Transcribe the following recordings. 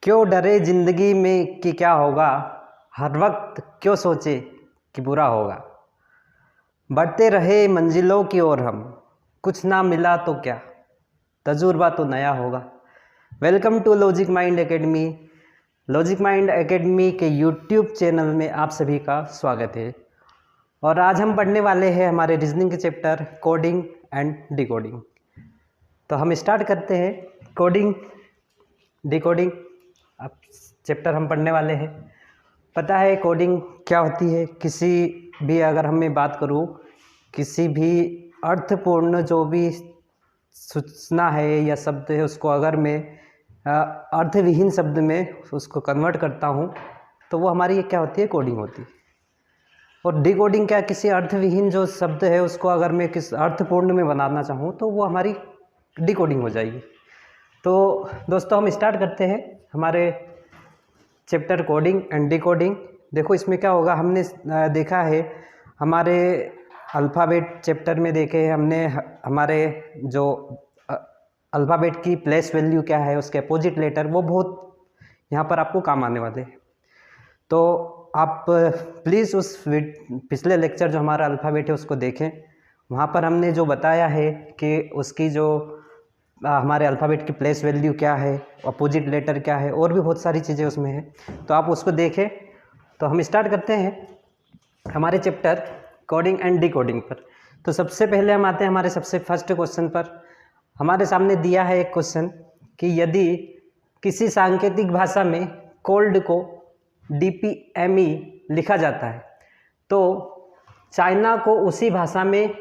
क्यों डरे जिंदगी में कि क्या होगा, हर वक्त क्यों सोचे कि बुरा होगा। बढ़ते रहे मंजिलों की ओर हम, कुछ ना मिला तो क्या, तजुर्बा तो नया होगा। Welcome to logic mind academy. Logic mind academy के यूट्यूब चैनल में आप सभी का स्वागत है। और आज हम पढ़ने वाले हैं हमारे रीजनिंग के चैप्टर कोडिंग एंड डिकोडिंग। तो हम स्टार्ट करते हैं। कोडिंग डिकोडिंग अब चैप्टर हम पढ़ने वाले हैं। पता है कोडिंग क्या होती है? किसी भी अगर हम मैं बात करूँ, किसी भी अर्थपूर्ण जो भी सूचना है या शब्द है, उसको अगर मैं अर्थविहीन शब्द में उसको कन्वर्ट करता हूँ तो वो हमारी क्या होती है? कोडिंग होती है। और डिकोडिंग क्या, किसी अर्थविहीन जो शब्द है उसको अगर मैं किस अर्थपूर्ण में बनाना चाहूँ तो वो हमारी डिकोडिंग हो जाएगी। तो दोस्तों हम स्टार्ट करते हैं हमारे चैप्टर कोडिंग एंड डिकोडिंग। देखो इसमें क्या होगा, हमने देखा है हमारे अल्फ़ाबेट चैप्टर में देखे हैं हमने हमारे जो अल्फ़ाबेट की प्लेस वैल्यू क्या है, उसके अपोजिट लेटर, वो बहुत यहाँ पर आपको काम आने वाले हैं। तो आप प्लीज़ उस पिछले लेक्चर जो हमारा अल्फ़ाबेट है उसको देखें। वहाँ पर हमने जो बताया है कि उसकी जो हमारे अल्फ़ाबेट की प्लेस वैल्यू क्या है, अपोजिट लेटर क्या है, और भी बहुत सारी चीज़ें उसमें है, तो आप उसको देखें। तो हम स्टार्ट करते हैं हमारे चैप्टर कोडिंग एंड डिकोडिंग पर। तो सबसे पहले हम आते हैं हमारे सबसे फर्स्ट क्वेश्चन पर। हमारे सामने दिया है एक क्वेश्चन कि यदि किसी सांकेतिक भाषा में कोल्ड को DPME लिखा जाता है तो चाइना को उसी भाषा में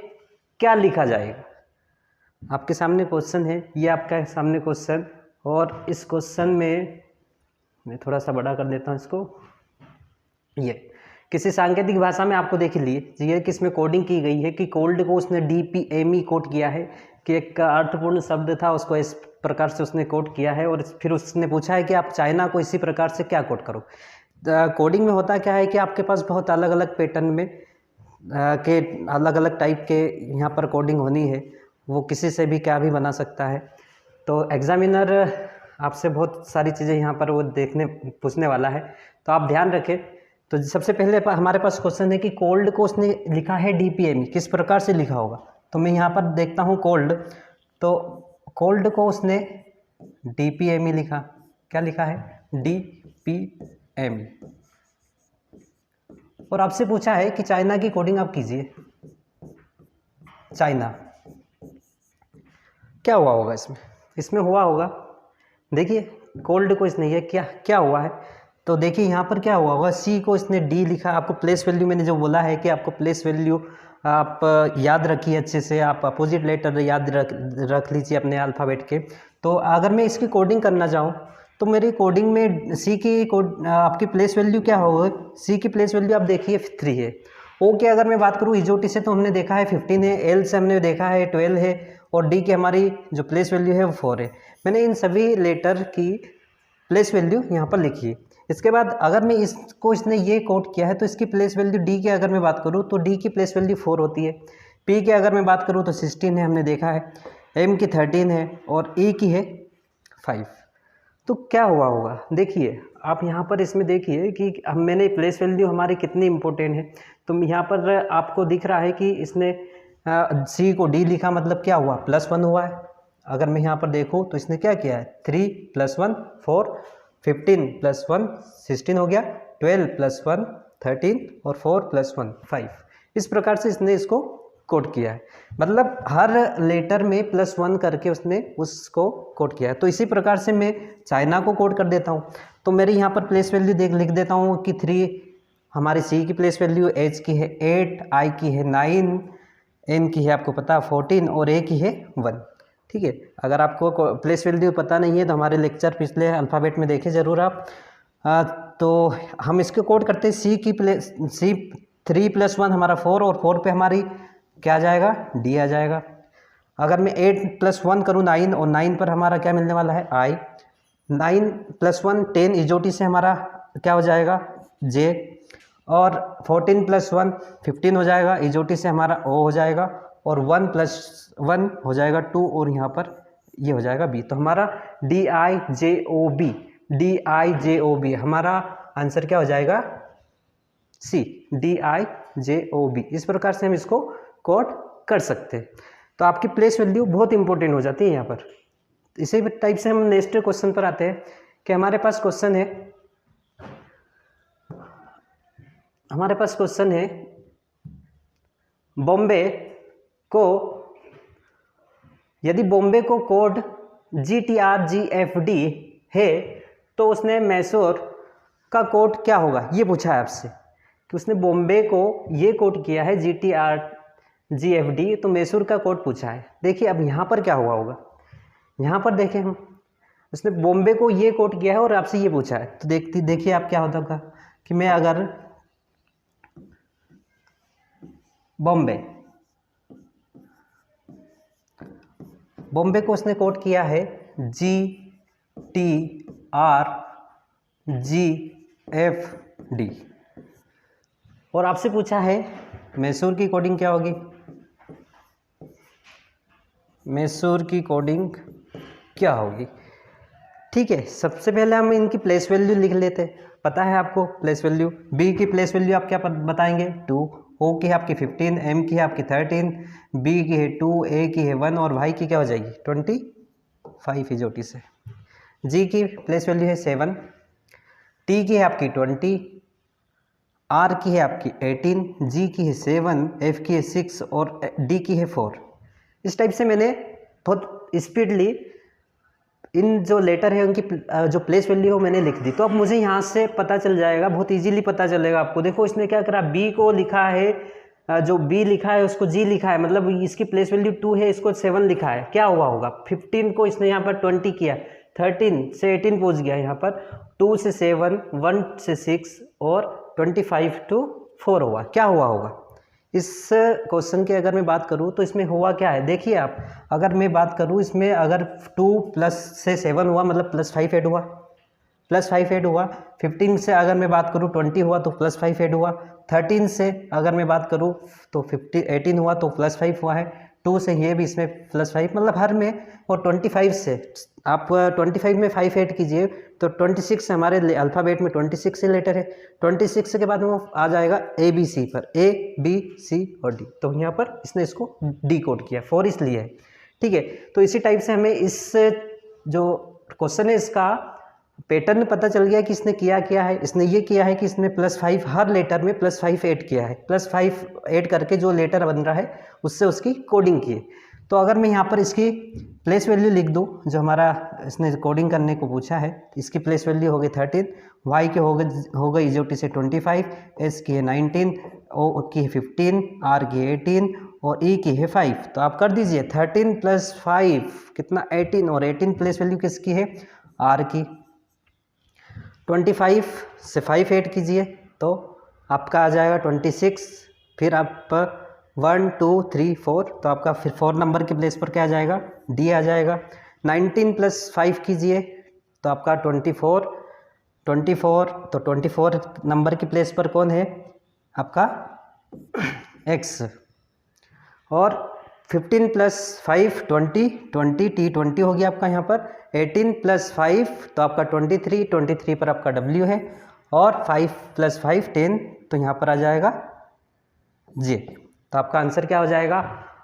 क्या लिखा जाएगा। आपके सामने क्वेश्चन है, ये आपका सामने क्वेश्चन। और इस क्वेश्चन में मैं थोड़ा सा बड़ा कर देता हूँ इसको। ये किसी सांकेतिक भाषा में आपको देख लीजिए, ये किसमें कोडिंग की गई है कि कोल्ड को उसने DPME कोड किया है कि एक अर्थपूर्ण शब्द था, उसको इस प्रकार से उसने कोड किया है। और फिर उसने पूछा है कि आप चाइना को इसी प्रकार से क्या कोड करो। कोडिंग में होता क्या है कि आपके पास बहुत अलग अलग पैटर्न में के अलग अलग टाइप के यहाँ पर कोडिंग होनी है, वो किसी से भी क्या भी बना सकता है। तो एग्जामिनर आपसे बहुत सारी चीज़ें यहाँ पर वो पूछने वाला है, तो आप ध्यान रखें। तो सबसे पहले हमारे पास क्वेश्चन है कि कोल्ड को उसने लिखा है DPME, किस प्रकार से लिखा होगा। तो मैं यहाँ पर देखता हूँ कोल्ड, तो कोल्ड को उसने DPME लिखा। क्या लिखा है? DPME। और आपसे पूछा है कि चाइना की कोडिंग आप कीजिए। चाइना क्या हुआ होगा इसमें हुआ होगा, देखिए कोल्ड को इसने ये क्या हुआ है। तो देखिए यहाँ पर क्या हुआ होगा, C को इसने D लिखा। आपको प्लेस वैल्यू मैंने जो बोला है कि आपको प्लेस वैल्यू आप याद रखिए अच्छे से, आप अपोजिट लेटर याद रख लीजिए अपने अल्फ़ाबेट के। तो अगर मैं इसकी कोडिंग करना चाहूँ तो मेरी कोडिंग में C की आपकी प्लेस वैल्यू क्या होगा। C की प्लेस वैल्यू आप देखिए 3 है। O की अगर मैं बात करूँ इजोटी से तो हमने देखा है 15 है, L से हमने देखा है 12 है, और D की हमारी जो प्लेस वैल्यू है वो 4 है। मैंने इन सभी लेटर की प्लेस वैल्यू यहाँ पर लिखी है। इसके बाद अगर मैं इसने ये कोड किया है तो इसकी प्लेस वैल्यू D की अगर मैं बात करूँ तो D की प्लेस वैल्यू 4 होती है। P की अगर मैं बात करूँ तो 16 है, हमने देखा है। M की 13 है और E की है 5। तो क्या हुआ होगा, देखिए आप यहाँ पर इसमें देखिए कि मैंने प्लेस वैल्यू हमारी कितनी इंपॉर्टेंट है। तो यहाँ पर आपको दिख रहा है कि इसने C को D लिखा, मतलब क्या हुआ, +1 हुआ है। अगर मैं यहाँ पर देखूँ तो इसने क्या किया है, 3 + 1 4, 15 + 1 16 हो गया, 12 + 1 13 और 4 + 1 5। इस प्रकार से इसने इसको कोड किया है, मतलब हर लेटर में +1 करके उसने उसको कोड किया है। तो इसी प्रकार से मैं चाइना को कोड कर देता हूँ। तो मेरी यहाँ पर प्लेस वैल्यू लिख देता हूँ कि 3 हमारी C की प्लेस वैल्यू, H की है 8, I की है 9, N की है आपको पता 14 और A की है 1। ठीक है, अगर आपको प्लेस वैल्यू पता नहीं है तो हमारे लेक्चर पिछले अल्फ़ाबेट में देखें ज़रूर आप। तो हम इसको कोड करते हैं C 3 + 1 हमारा 4, और 4 पे हमारी क्या आ जाएगा, D आ जाएगा। अगर मैं 8 + 1 करूँ 9, और 9 पर हमारा क्या मिलने वाला है, I। 9 + 1 10 इजोटी से हमारा क्या हो जाएगा, J। और 14 + 1 15 हो जाएगा, इजोटी से हमारा O हो जाएगा। और 1 + 1 हो जाएगा 2, और यहाँ पर ये हो जाएगा B। तो हमारा DIJOB DIJOB, हमारा आंसर क्या हो जाएगा? सी, DIJOB। इस प्रकार से हम इसको कोड कर सकते हैं। तो आपकी प्लेस वैल्यू बहुत इंपॉर्टेंट हो जाती है यहाँ पर। इसी टाइप से हम नेक्स्ट क्वेश्चन पर आते हैं कि हमारे पास क्वेश्चन है बॉम्बे को, यदि बॉम्बे को कोड GTRGFD है तो उसने मैसूर का कोड क्या होगा, ये पूछा है आपसे कि उसने बॉम्बे को ये कोड किया है GTRGFD, तो मैसूर का कोड पूछा है। देखिए अब यहाँ पर क्या हुआ होगा, यहाँ पर देखें हम, उसने बॉम्बे को ये कोड किया है और आपसे ये पूछा है, तो देखिए आप क्या होता होगा कि मैं अगर बॉम्बे को उसने कोड किया है GTRGFD और आपसे पूछा है मैसूर की कोडिंग क्या होगी, मैसूर की कोडिंग क्या होगी। ठीक है, सबसे पहले हम इनकी प्लेस वैल्यू लिख लेते हैं। पता है आपको प्लेस वैल्यू, बी की प्लेस वैल्यू आप क्या बताएंगे 2, ओ की है आपकी 15, एम की है आपकी 13, बी की है 2, ए की है 1 और वाई की क्या हो जाएगी 25 इजोटी से। जी की प्लेस वैल्यू है 7, टी की है आपकी 20, आर की है आपकी 18, जी की है 7, एफ की है 6 और डी की है 4। इस टाइप से मैंने बहुत स्पीडली इन जो लेटर है उनकी जो प्लेस वैल्यू है मैंने लिख दी। तो अब मुझे यहाँ से पता चल जाएगा, बहुत इजीली पता चलेगा आपको। देखो इसने क्या करा, बी को लिखा है, जो बी लिखा है उसको जी लिखा है, मतलब इसकी प्लेस वैल्यू 2 है, इसको 7 लिखा है। क्या हुआ होगा, 15 को इसने यहाँ पर 20 किया, 13 से 18 पहुँच गया यहाँ पर, 2 से 7, 1 से 6 और 25 to 4 हुआ। क्या हुआ होगा इस क्वेश्चन की अगर मैं बात करूं तो इसमें हुआ क्या है, देखिए आप, अगर मैं बात करूं इसमें अगर 2 प्लस से 7 हुआ मतलब +5 ऐड हुआ, +5 ऐड हुआ। 15 से अगर मैं बात करूं 20 हुआ तो +5 ऐड हुआ। 13 से अगर मैं बात करूं तो 18 हुआ तो +5 हुआ है। 2 से ये भी इसमें +5, मतलब हर में। और 25 से आप 25 में 5 ऐड कीजिए तो 26 से, हमारे अल्फ़ाबेट में 26 से लेटर है, 26 के बाद वो आ जाएगा ABC पर, A B C और D। तो यहाँ पर इसने इसको डी कोड किया, 4 इसलिए है। ठीक है, तो इसी टाइप से हमें इस जो क्वेश्चन है इसका पैटर्न पता चल गया कि इसने किया क्या है। इसने ये किया है कि इसने +5 हर लेटर में +5 ऐड किया है, +5 ऐड करके जो लेटर बन रहा है उससे उसकी कोडिंग की है। तो अगर मैं यहाँ पर इसकी प्लेस वैल्यू लिख दूँ, जो हमारा इसने कोडिंग करने को पूछा है, इसकी प्लेस वैल्यू हो गई 13, वाई के हो गई इजोटी से 25, एस की है 19, ओ की है 15, आर की है 18 और ई की है 5। तो आप कर दीजिए 13 + 5 कितना 18, और 18 प्लेस वैल्यू किसकी है, आर की। 25 से 5 ऐड कीजिए तो आपका आ जाएगा 26, फिर आप 1 2 3 4, तो आपका फिर 4 नंबर के प्लेस पर क्या आ जाएगा, डी आ जाएगा। 19 + 5 कीजिए तो आपका 24, तो 24 नंबर की प्लेस पर कौन है आपका एक्स। और 15 + 5 20, T20 हो गया आपका यहाँ पर। 18 + 5 तो आपका 23 पर आपका W है, और 5 + 5 10, तो यहाँ पर आ जाएगा J। तो आपका आंसर क्या हो जाएगा,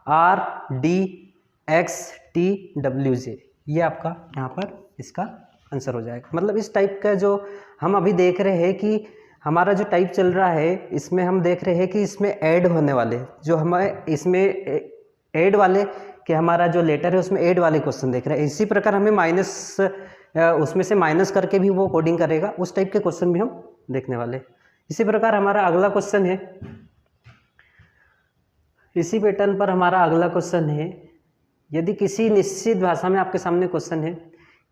RDXTWJ। ये आपका यहाँ पर इसका आंसर हो जाएगा। मतलब इस टाइप का जो हम अभी देख रहे हैं कि हमारा जो टाइप चल रहा है, इसमें हम देख रहे हैं कि इसमें ऐड होने वाले, जो हमें इसमें ऐड वाले कि हमारा जो लेटर है उसमें ऐड वाले क्वेश्चन देख रहे हैं। इसी प्रकार हमें माइनस, उसमें से माइनस करके भी वो कोडिंग करेगा, उस टाइप के क्वेश्चन भी हम देखने वाले। इसी प्रकार हमारा अगला क्वेश्चन है, इसी पैटर्न पर हमारा अगला क्वेश्चन है, यदि किसी निश्चित भाषा में, आपके सामने क्वेश्चन है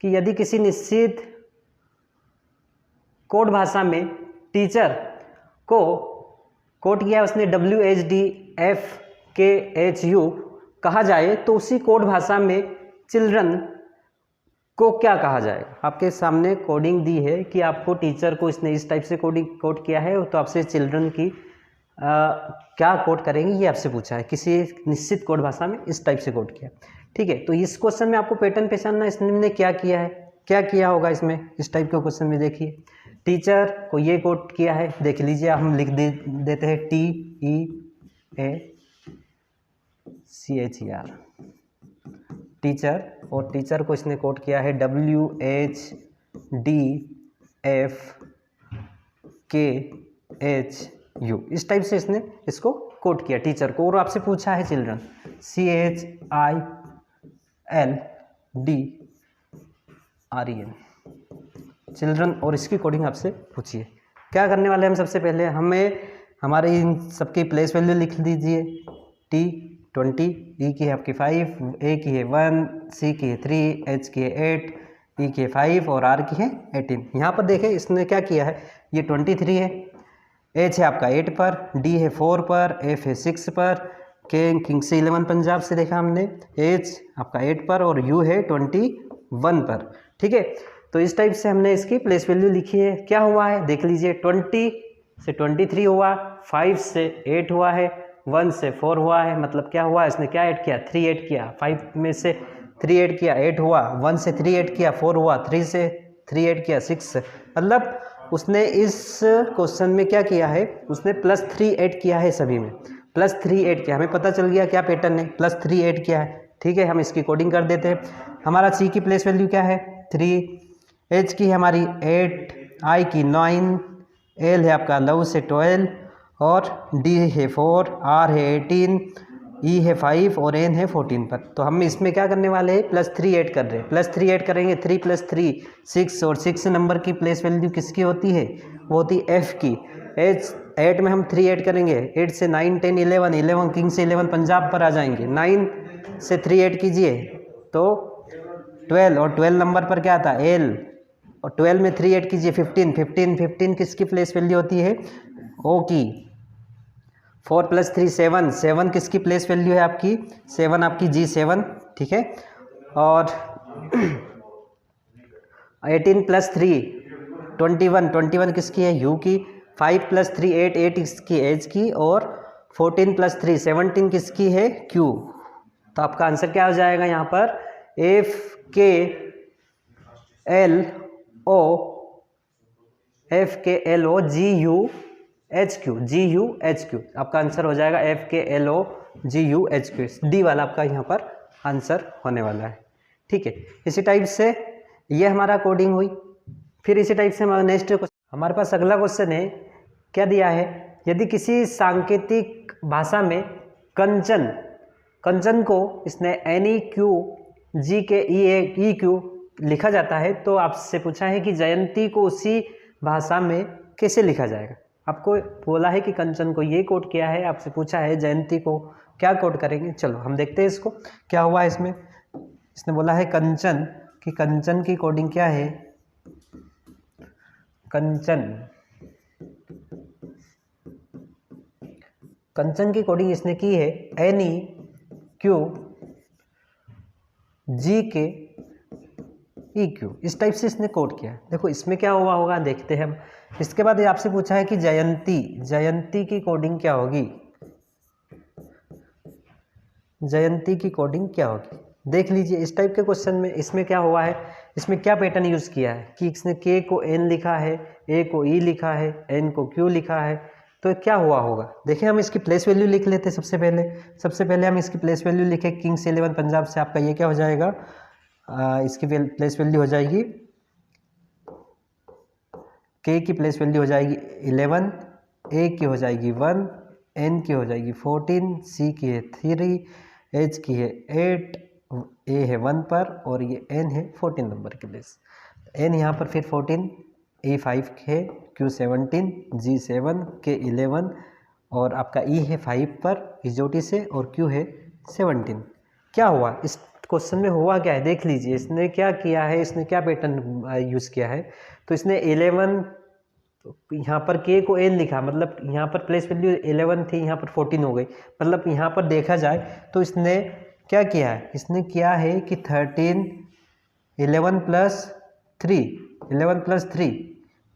कि यदि किसी निश्चित कोड भाषा में टीचर को कोड किया उसने WHDFKHU कहा जाए तो उसी कोड भाषा में चिल्ड्रन को क्या कहा जाएगा। आपके सामने कोडिंग दी है कि आपको टीचर को इसने इस टाइप से कोड किया है, तो आपसे चिल्ड्रन की क्या कोड करेंगे ये आपसे पूछा है, किसी निश्चित कोड भाषा में इस टाइप से कोड किया। ठीक है, तो इस क्वेश्चन में आपको पैटर्न पहचानना, इसने क्या किया है क्या किया होगा इसमें, इस टाइप के क्वेश्चन में देखिए टीचर को ये कोट किया है, देख लीजिए हम लिख देते हैं TEACHER टीचर, और टीचर को इसने कोट किया है WHDFKHU, इस टाइप से इसने इसको कोट किया टीचर को। और आपसे पूछा है चिल्ड्रन CHILDREN चिल्ड्रन, और इसकी कोडिंग आपसे पूछिए। क्या करने वाले हम सबसे पहले, हमें हमारे इन सबकी प्लेस वैल्यू लिख दीजिए। T20, E की है आपकी 5, A की है 1, C की है 3, H की है 8, E की है 5 और R की है 18। यहाँ पर देखें इसने क्या किया है, ये 23 है, H है आपका 8 पर, D है 4 पर, F है 6 पर, किंग से 11 पंजाब से देखा हमने, H आपका 8 पर और U है 21 पर। ठीक है, तो इस टाइप से हमने इसकी प्लेस वैल्यू लिखी है। क्या हुआ है देख लीजिए, 20 से 23 हुआ, 5 से 8 हुआ है, 1 से 4 हुआ है, मतलब क्या हुआ, इसने क्या ऐड किया, 3 ऐड किया, 5 में से 3 ऐड किया 8 हुआ, 1 से 3 ऐड किया 4 हुआ, 3 से 3 ऐड किया 6, मतलब उसने इस क्वेश्चन में क्या किया है, उसने +3 ऐड किया है, सभी में +3 ऐड किया। हमें पता चल गया क्या पैटर्न है, +3 ऐड किया है। ठीक है, हम इसकी कोडिंग कर देते हैं। हमारा C की प्लेस वैल्यू क्या है 3, H की है हमारी 8, I की 9, L है आपका 9 से 12 और D है 4, R है 18, E है 5 और N है 14 पर। तो हम इसमें क्या करने वाले हैं, +3 ऐड कर रहे हैं, +3 ऐड करेंगे, 3 + 3 6, और 6 नंबर की प्लेस वैल्यू किसकी होती है, वो होती है F की। H8 में हम 3 ऐड करेंगे, 8 से 9 10 11, 11 किंग से 11 पंजाब पर आ जाएंगे, 9 से 3 ऐड कीजिए तो 12, और 12 नंबर पर क्या आता है L, और 12 में 3 ऐड कीजिए 15, 15 किसकी प्लेस वैल्यू होती है, O की। 4 + 3 7, 7 किसकी प्लेस वैल्यू है आपकी, 7 आपकी G7। ठीक है, और 18 + 3 21, 21 किसकी है, U की। 5 + 3 8, 8 किसकी, H की, और 14 + 3 17 किसकी है, Q। तो आपका आंसर क्या हो जाएगा यहाँ पर, FKLOGUHQ, आपका आंसर हो जाएगा FKLOGUHQ, डी वाला आपका यहाँ पर आंसर होने वाला है। ठीक है, इसी टाइप से ये हमारा कोडिंग हुई। फिर इसी टाइप से हमारा नेक्स्ट हमारे पास अगला क्वेश्चन है, क्या दिया है, यदि किसी सांकेतिक भाषा में कंचन को इसने NEQGKEQ लिखा जाता है, तो आपसे पूछा है कि जयंती को उसी भाषा में कैसे लिखा जाएगा। आपको बोला है कि कंचन को ये कोड किया है, आपसे पूछा है जयंती को क्या कोड करेंगे। चलो हम देखते हैं इसको क्या हुआ है इसमें। इसने बोला है कंचन की कोडिंग क्या है, कंचन की कोडिंग इसने की है NEQGKEQ, इस टाइप से इसने कोड किया है। देखो इसमें क्या हुआ होगा देखते हैं हम। इसके बाद ये आपसे पूछा है कि जयंती की कोडिंग क्या होगी, जयंती की कोडिंग क्या होगी। देख लीजिए इस टाइप के क्वेश्चन में इसमें क्या हुआ है, इसमें क्या पैटर्न यूज़ किया है कि इसने K को N लिखा है, A को E लिखा है, N को Q लिखा है। तो क्या हुआ होगा, देखिए हम इसकी प्लेस वैल्यू लिख लेते हैं। सबसे पहले हम इसकी प्लेस वैल्यू लिखे, किंग्स 11 पंजाब से आपका ये क्या हो जाएगा, इसकी प्लेस वैल्यू हो जाएगी, K की प्लेस वैल्यू हो जाएगी 11, A की हो जाएगी 1, N की हो जाएगी 14, C की है 3, H की है 8, A है 1 पर और ये N है 14 नंबर की प्लेस। N यहाँ पर फिर 14, A 5 है, Q 17, G 7, K 11 और आपका E है 5 पर इजोटी से और Q है 17। क्या हुआ इस क्वेश्चन में, हुआ क्या है देख लीजिए। इसने क्या किया है, इसने क्या पैटर्न यूज़ किया है। तो इसने 11 यहाँ पर K को N लिखा, मतलब यहाँ पर प्लेस वैल्यू 11 थी, यहाँ पर 14 हो गई। मतलब यहाँ पर देखा जाए तो इसने क्या किया है, इसने किया है कि 13 11 + 3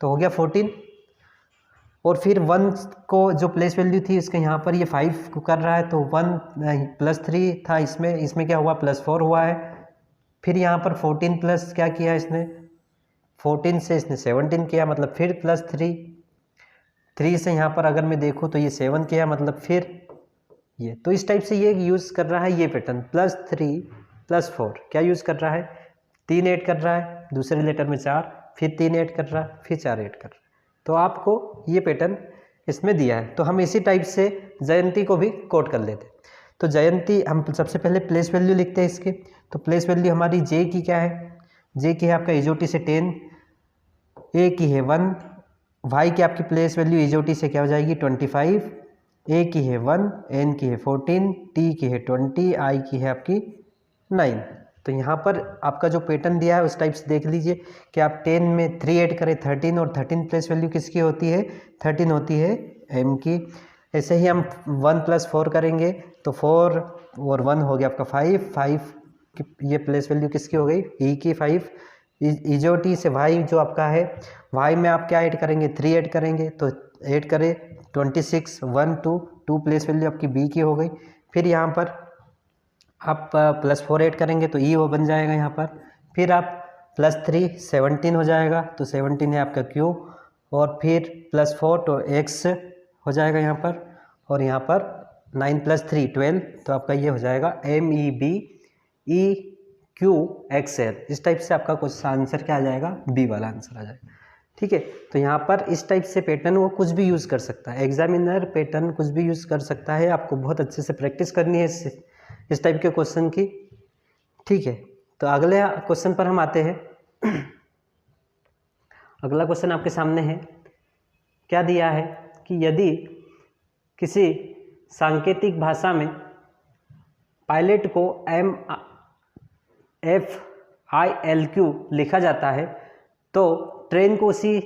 तो हो गया 14, और फिर 1 को जो प्लेस वैल्यू थी इसके यहाँ पर ये 5 को कर रहा है, तो 1 +3 था, इसमें क्या हुआ +4 हुआ है। फिर यहाँ पर 14 प्लस क्या किया इसने 14 से इसने 17 किया, मतलब फिर +3, 3 से यहाँ पर अगर मैं देखूँ तो ये 7 किया, मतलब फिर ये, तो इस टाइप से ये यूज़ कर रहा है ये पैटर्न, +3 +4 क्या यूज़ कर रहा है, 3 ऐड कर रहा है, दूसरे लेटर में 4, फिर 3 ऐड कर रहा है, फिर 4 ऐड कर रहा है। तो आपको ये पैटर्न इसमें दिया है, तो हम इसी टाइप से जयंती को भी कोड कर लेते हैं। तो जयंती हम सबसे पहले प्लेस वैल्यू लिखते हैं इसके, तो प्लेस वैल्यू हमारी जे की क्या है, जे की है आपका इजोटी से 10, ए की है 1, वाई की आपकी प्लेस वैल्यू इजोटी से क्या हो जाएगी 25, ए की है 1, एन की है 14, टी की है 20, आई की है आपकी 9। तो यहाँ पर आपका जो पैटर्न दिया है उस टाइप से देख लीजिए कि आप 10 में 3 ऐड करें 13, और 13 प्लेस वैल्यू किसकी होती है, 13 होती है एम की। ऐसे ही हम 1 + 4 करेंगे तो 4 और 1 हो गया आपका 5, 5 की ये प्लेस वैल्यू किसकी हो गई, ई की 5। इजोटी से वाई जो आपका है, वाई में आप क्या ऐड करेंगे, 3 ऐड करेंगे, तो ऐड करें 26, 1 2 प्लेस वैल्यू आपकी बी की हो गई। फिर यहाँ पर आप +4 ऐड करेंगे तो ई वो बन जाएगा यहाँ पर, फिर आप +3 17 हो जाएगा, तो 17 है आपका क्यू, और फिर +4 तो एक्स हो जाएगा यहाँ पर, और यहाँ पर 9 + 3 12, तो आपका ये हो जाएगा MEBEQXL। इस टाइप से आपका कुछ आंसर क्या आ जाएगा, बी वाला आंसर आ जाएगा। ठीक है, तो यहाँ पर इस टाइप से पैटर्न वो कुछ भी यूज़ कर सकता है, एग्जामिनर पैटर्न कुछ भी यूज़ कर सकता है, आपको बहुत अच्छे से प्रैक्टिस करनी है इस टाइप के क्वेश्चन की। ठीक है, तो अगले क्वेश्चन पर हम आते हैं। अगला क्वेश्चन आपके सामने है, क्या दिया है कि यदि किसी सांकेतिक भाषा में पायलट को MFILQ लिखा जाता है तो ट्रेन को उसी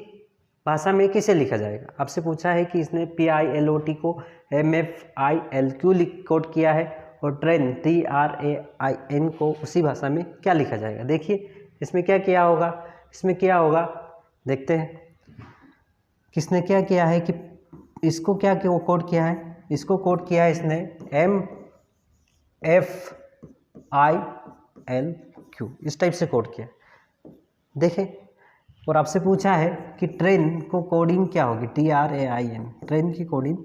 भाषा में कैसे लिखा जाएगा। आपसे पूछा है कि इसने PILOT को MFILQ कोड किया है और ट्रेन TRAIN को उसी भाषा में क्या लिखा जाएगा। देखिए इसमें क्या किया होगा, इसमें क्या होगा देखते हैं। किसने क्या किया है कि इसको क्या कोड किया है, इसको कोड किया है इसने MFILQ, इस टाइप से कोड किया। देखें, और आपसे पूछा है कि ट्रेन को कोडिंग क्या होगी, TRAIN, ट्रेन की कोडिंग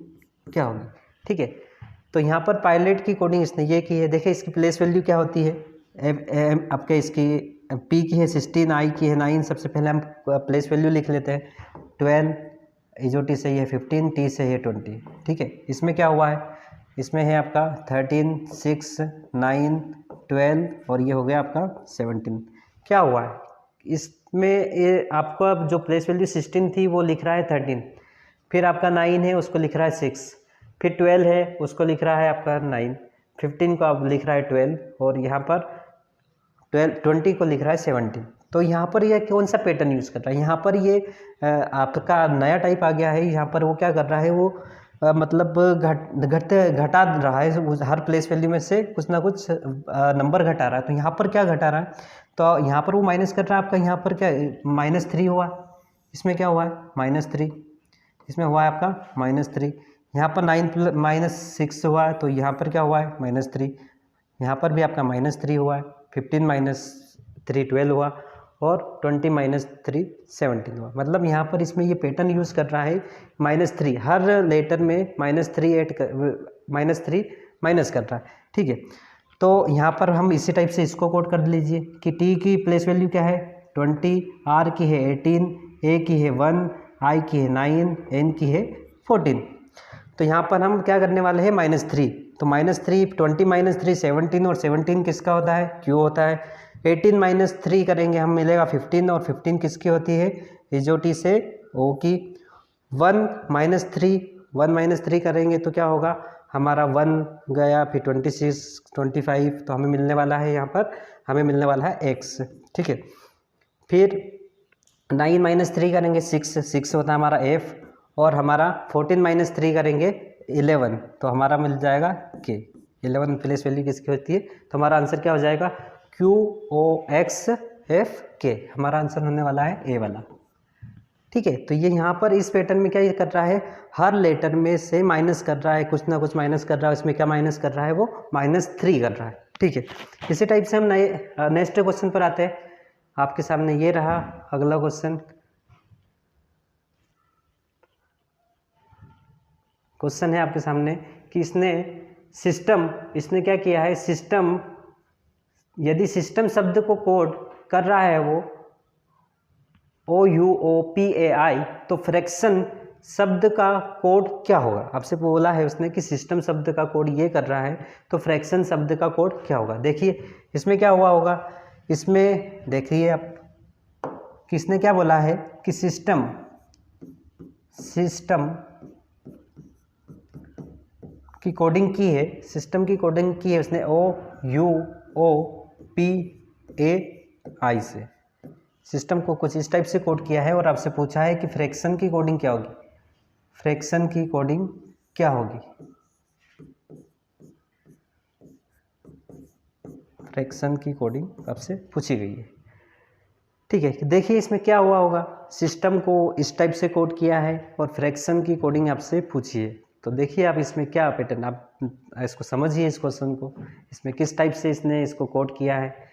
क्या होगी। ठीक है, तो यहाँ पर पायलट की कोडिंग इसने ये की है। देखिए इसकी प्लेस वैल्यू क्या होती है, आपके इसकी P की है 16, I की है 9। सबसे पहले हम प्लेस वैल्यू लिख लेते हैं, 12, इजोटी से ये 15, T से ये 20। ठीक है, इसमें क्या हुआ है, इसमें है आपका 13, 6, 9, 12 और ये हो गया आपका 17। क्या हुआ है इसमें, ये आपको अब जो प्लेस वैल्यू 16 थी वो लिख रहा है 13, फिर आपका 9 है उसको लिख रहा है 6, फिर 12 है उसको लिख रहा है आपका 9, 15 को आप लिख रहा है 12, और यहाँ पर 20 को लिख रहा है 17। तो यहाँ पर यह कौन सा पैटर्न यूज़ कर रहा है, यहाँ पर ये आपका नया टाइप आ गया है। यहाँ पर वो क्या कर रहा है, वो मतलब घटा रहा है, हर प्लेस वैल्यू में से कुछ ना कुछ नंबर घटा रहा है। तो यहाँ पर क्या घटा रहा है, तो यहाँ पर वो माइनस कर रहा है आपका, यहाँ पर क्या -3 हुआ, इसमें क्या हुआ है -3, इसमें हुआ है आपका -3। यहाँ पर 9 - 6 हुआ है, तो यहाँ पर क्या हुआ है -3, यहाँ पर भी आपका -3 हुआ है, 15 - 3 12 हुआ, और 20 - 3 17 हुआ। मतलब यहाँ पर इसमें ये पैटर्न यूज़ कर रहा है -3, हर लेटर में -3 माइनस कर रहा है। ठीक है, तो यहाँ पर हम इसी टाइप से इसको कोड कर लीजिए कि T की प्लेस वैल्यू क्या है 20, R की है 18, A की है 1, I की है 9, N की है 14। तो यहाँ पर हम क्या करने वाले हैं -3, तो -3 20 - 3 17, और 17 किसका होता है, Q होता है। 18 - 3 करेंगे हम, मिलेगा 15, और 15 किसकी होती है, इजोटी से O की। 1 - 3 करेंगे तो क्या होगा, हमारा 1 गया, फिर 26 25, तो हमें मिलने वाला है, यहाँ पर हमें मिलने वाला है x। ठीक है, फिर 9 - 3 करेंगे 6 होता है हमारा f, और हमारा 14 - 3 करेंगे 11, तो हमारा मिल जाएगा k। 11 प्लेस वैल्यू किसकी होती है, तो हमारा आंसर क्या हो जाएगा QOXFK, हमारा आंसर होने वाला है ए वाला। ठीक है, तो ये यहाँ पर इस पैटर्न में क्या कर रहा है, हर लेटर में से माइनस कर रहा है, कुछ ना कुछ माइनस कर रहा है। इसमें क्या माइनस कर रहा है, वो -3 कर रहा है। ठीक है, इसी टाइप से हम नेक्स्ट क्वेश्चन पर आते हैं। आपके सामने ये रहा अगला क्वेश्चन। क्वेश्चन है आपके सामने कि इसने क्या किया है, सिस्टम, यदि सिस्टम शब्द को कोड कर रहा है वो OUOPAI, तो फ्रैक्शन शब्द का कोड क्या होगा। आपसे बोला है उसने कि सिस्टम शब्द का कोड ये कर रहा है, तो फ्रैक्शन शब्द का कोड क्या होगा। देखिए इसमें क्या हुआ होगा, इसमें देखिए आप, किसने क्या बोला है कि सिस्टम की कोडिंग की है, सिस्टम की कोडिंग की है उसने OUOPAI से, सिस्टम को कुछ इस टाइप से कोड किया है। और आपसे पूछा है कि फ्रैक्शन की कोडिंग क्या होगी, फ्रैक्शन की कोडिंग क्या होगी, फ्रैक्शन की कोडिंग आपसे पूछी गई है। ठीक है, देखिए इसमें क्या हुआ होगा, सिस्टम को इस टाइप से कोड किया है और फ्रैक्शन की कोडिंग आपसे पूछी है। तो देखिए आप इसमें क्या पैटर्न, आप इसको समझिए, इस क्वेश्चन को, इसमें किस टाइप से इसने इसको कोड किया है।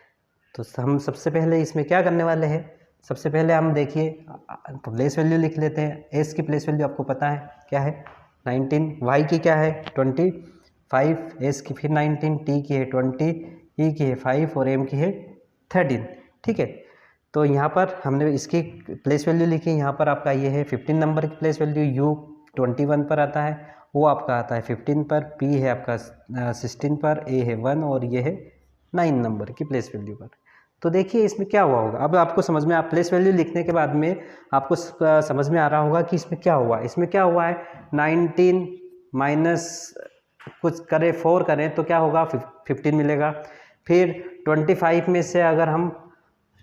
तो हम सबसे पहले इसमें क्या करने वाले हैं, सबसे पहले हम देखिए प्लेस वैल्यू लिख लेते हैं। एस की प्लेस वैल्यू आपको पता है क्या है 19, वाई की क्या है 25, एस की फिर 19, टी की है 20, ई की है 5 और एम की है 13। ठीक है, तो यहाँ पर हमने इसकी प्लेस वैल्यू लिखी, यहाँ पर आपका ये है 15 नंबर की प्लेस वैल्यू, यू 21 पर आता है, वो आपका आता है 15 पर, पी है आपका 16 पर, ए है 1 और ये है 9 नंबर की प्लेस वैल्यू पर। तो देखिए इसमें क्या हुआ होगा, अब आपको समझ में, आप प्लेस वैल्यू लिखने के बाद में आपको समझ में आ रहा होगा कि इसमें क्या हुआ। इसमें क्या हुआ है 19 माइनस कुछ करें 4 करें तो क्या होगा 15 मिलेगा। फिर 25 में से अगर हम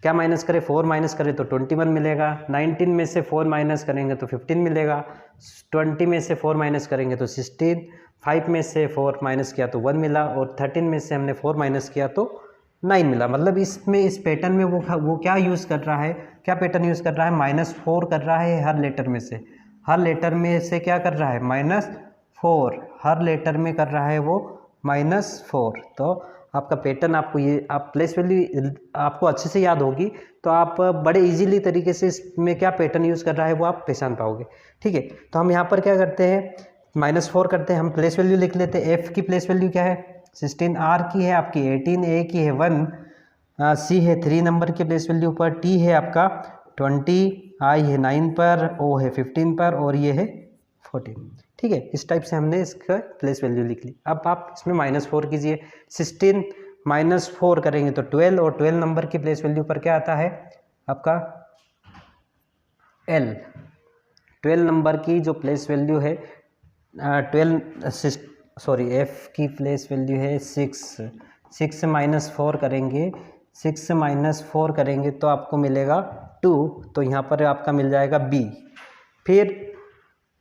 क्या माइनस करें, 4 माइनस करें तो 21 मिलेगा। 19 में से 4 माइनस करेंगे तो 15 मिलेगा। 20 में से 4 माइनस करेंगे तो 16, 5 में से 4 माइनस किया तो 1 मिला, और 13 में से हमने 4 माइनस किया तो 9 मिला। मतलब इसमें इस पैटर्न में वो क्या यूज़ कर रहा है, क्या पैटर्न यूज़ कर रहा है, -4 कर रहा है हर लेटर में से, हर लेटर में से क्या कर रहा है -4, हर लेटर में कर रहा है वो -4। तो आपका पैटर्न, आपको ये, आप प्लेस वैल्यू आपको अच्छे से याद होगी तो आप बड़े इजीली तरीके से इसमें क्या पैटर्न यूज़ कर रहा है वो आप पहचान पाओगे। ठीक है, तो हम यहाँ पर क्या करते हैं -4 करते हैं, हम प्लेस वैल्यू लिख लेते हैं। एफ की प्लेस वैल्यू क्या है 16, आर की है आपकी 18, ए की है 1, सी है 3 नंबर के प्लेस वैल्यू पर, टी है आपका 20, आई है 9 पर, ओ है 15 पर और ये है 14। ठीक है, इस टाइप से हमने इसका प्लेस वैल्यू लिख ली। अब आप इसमें -4 कीजिए, 16 -4 करेंगे तो 12, और 12 नंबर की प्लेस वैल्यू पर क्या आता है आपका एल। 12 नंबर की जो प्लेस वैल्यू है एफ की प्लेस वैल्यू है 6 से -4 करेंगे, 6 से -4 करेंगे तो आपको मिलेगा 2, तो यहाँ पर आपका मिल जाएगा बी। फिर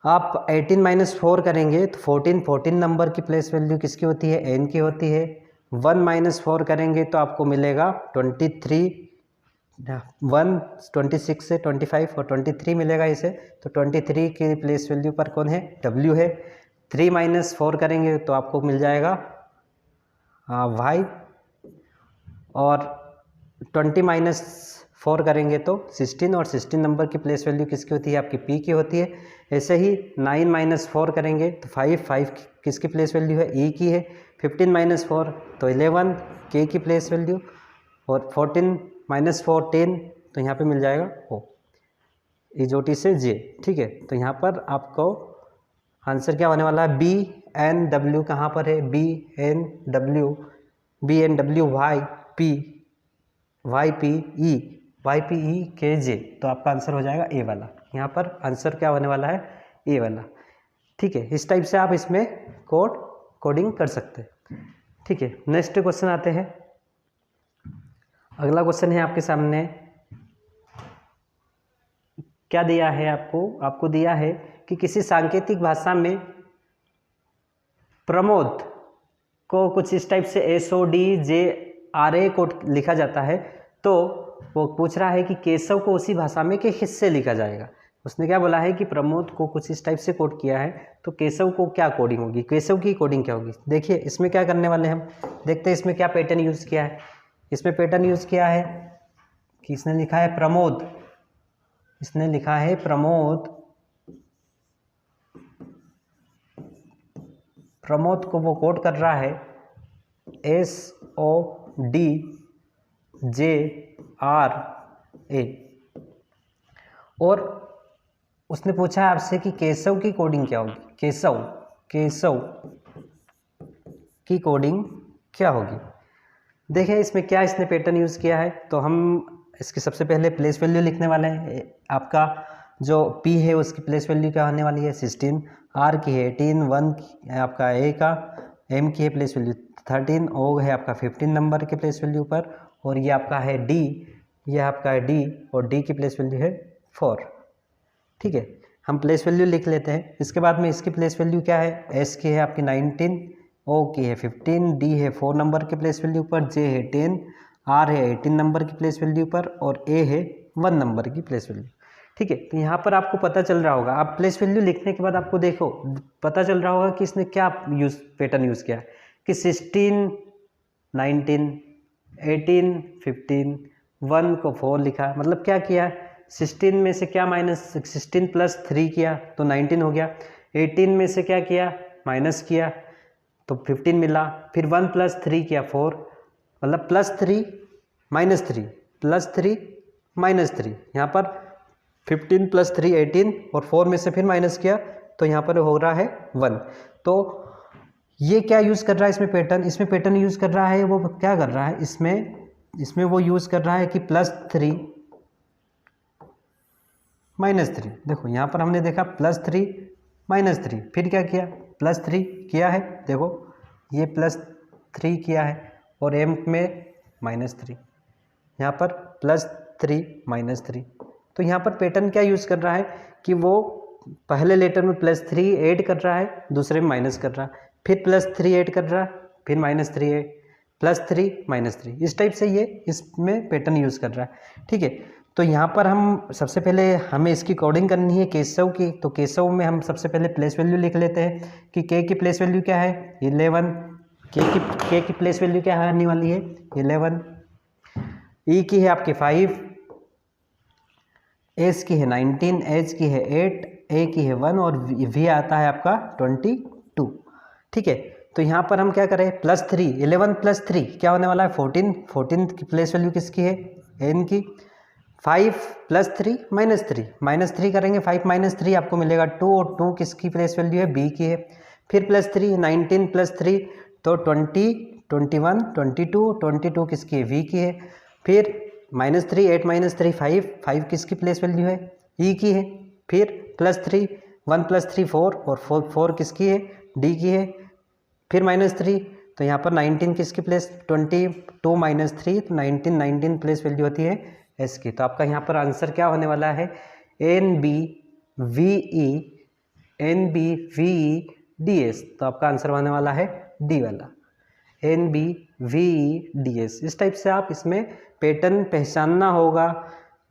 आप 18 - 4 करेंगे तो 14 नंबर की प्लेस वैल्यू किसकी होती है, एन की होती है। 1 - 4 करेंगे तो आपको मिलेगा 23, 1 26 से 25 और 23 मिलेगा इसे, तो 23 की प्लेस वैल्यू पर कौन है, डब्ल्यू है। 3 - 4 करेंगे तो आपको मिल जाएगा वाई, और 20 - 4 करेंगे तो 16, और 16 नंबर की प्लेस वैल्यू किसकी होती है, आपकी पी की होती है। ऐसे ही 9 - 4 करेंगे तो 5 किसकी प्लेस वैल्यू है, ई की है। 15 - 4 तो 11 के की प्लेस वैल्यू, और 14 - 4 10, तो यहाँ पे मिल जाएगा ओ, इजोटी से जे। ठीक है, तो यहाँ पर आपको आंसर क्या होने वाला है, बी एन डब्ल्यू कहाँ पर है, B N W Y P E K J, तो आपका आंसर हो जाएगा ए वाला। यहाँ पर आंसर क्या होने वाला है, ए वाला। ठीक है, इस टाइप से आप इसमें कोडिंग कर सकते हैं। ठीक है, नेक्स्ट क्वेश्चन आते हैं। अगला क्वेश्चन है आपके सामने, क्या दिया है आपको दिया है कि किसी सांकेतिक भाषा में प्रमोद को कुछ इस टाइप से SODJRA को लिखा जाता है, तो वो पूछ रहा है कि केशव को उसी भाषा में किस हिस्से लिखा जाएगा। उसने क्या बोला है कि प्रमोद को कुछ इस टाइप से कोड किया है, तो केशव को क्या कोडिंग होगी, केशव की कोडिंग क्या होगी। देखिए इसमें क्या करने वाले हैं हम, देखते हैं इसमें क्या पैटर्न यूज़ किया है। इसमें पैटर्न यूज़ किया है कि इसने लिखा है प्रमोद, इसने लिखा है प्रमोद, प्रमोद को वो कोट कर रहा है SODJRA। और उसने पूछा है आपसे कि केशव की कोडिंग क्या होगी, केशव की कोडिंग क्या होगी। देखें इसमें क्या इसने पैटर्न यूज़ किया है। तो हम इसके सबसे पहले प्लेस वैल्यू लिखने वाले हैं। आपका जो P है उसकी प्लेस वैल्यू क्या होने वाली है 16, R की है 18, 1 आपका A का, M की है प्लेस वैल्यू 13, O है आपका 15 नंबर के प्लेस वैल्यू पर, और ये आपका है D, ये आपका है D, और D की प्लेस वैल्यू है 4। ठीक है, हम प्लेस वैल्यू लिख लेते हैं। इसके बाद में इसकी प्लेस वैल्यू क्या है, S की है आपकी 19, O की है 15, D है 4 नंबर के प्लेस वैल्यू पर, J है 10, R है 18 नंबर की प्लेस वैल्यू पर, और A है 1 नंबर की प्लेस वैल्यू। ठीक है, तो यहाँ पर आपको पता चल रहा होगा, आप प्लेस वैल्यू लिखने के बाद आपको देखो पता चल रहा होगा कि इसने क्या पैटर्न यूज़ किया कि 16, 19, 18, 15, 1 को 4 लिखा। मतलब क्या किया, 16 में से क्या माइनस 16 प्लस 3 किया तो 19 हो गया, 18 में से क्या किया माइनस किया तो 15 मिला, फिर 1 प्लस 3 किया 4, मतलब प्लस 3 माइनस 3 प्लस 3 माइनस 3, यहाँ पर 15 प्लस 3 18, और 4 में से फिर माइनस किया तो यहाँ पर हो रहा है 1। तो ये क्या यूज़ कर रहा है इसमें पैटर्न, इसमें पैटर्न यूज़ कर रहा है, वो क्या कर रहा है इसमें वो यूज़ कर रहा है कि +3 -3। देखो यहाँ पर हमने देखा +3 -3, फिर क्या किया +3 किया है, देखो ये +3 किया है, और M में -3, यहाँ पर +3 -3। तो यहाँ पर पैटर्न क्या यूज़ कर रहा है कि वो पहले लेटर में +3 ऐड कर रहा है, दूसरे में माइनस कर रहा है, फिर +3 ऐड कर रहा है, फिर -3 ऐड, +3 -3, इस टाइप से ये इसमें पैटर्न यूज़ कर रहा है। ठीक है, तो यहाँ पर हम सबसे पहले हमें इसकी कोडिंग करनी है केशव की। तो केशव में हम सबसे पहले प्लेस वैल्यू लिख लेते हैं कि K की प्लेस वैल्यू क्या है 11, K की प्लेस वैल्यू क्या आने वाली है 11, E की है आपकी 5, S की है 19, H की है 8, A की है 1, और V आता है आपका 22। ठीक है, तो यहाँ पर हम क्या करें +3, 11 + 3 क्या होने वाला है 14, 14 की प्लेस वैल्यू किसकी है N की, 5 + 3 -3, -3 करेंगे 5 -3 आपको मिलेगा 2, और 2 किसकी प्लेस वैल्यू है B की है, फिर +3 19 + 3 तो 20, 21, 22, 22 किसकी है V की है, फिर -3 8 -3 5, 5 किसकी प्लेस वैल्यू है E की है, फिर +3 1 + 3 4, और 4 किसकी है D की है, फिर -3, तो यहाँ पर 19 किसकी प्लेस 22 -3 तो 19 प्लेस वैल्यू होती है S की। तो आपका यहाँ पर आंसर क्या होने वाला है NBVEDS। तो आपका आंसर होने वाला है D वाला NBVEDS। इस टाइप से आप इसमें पैटर्न पहचानना होगा,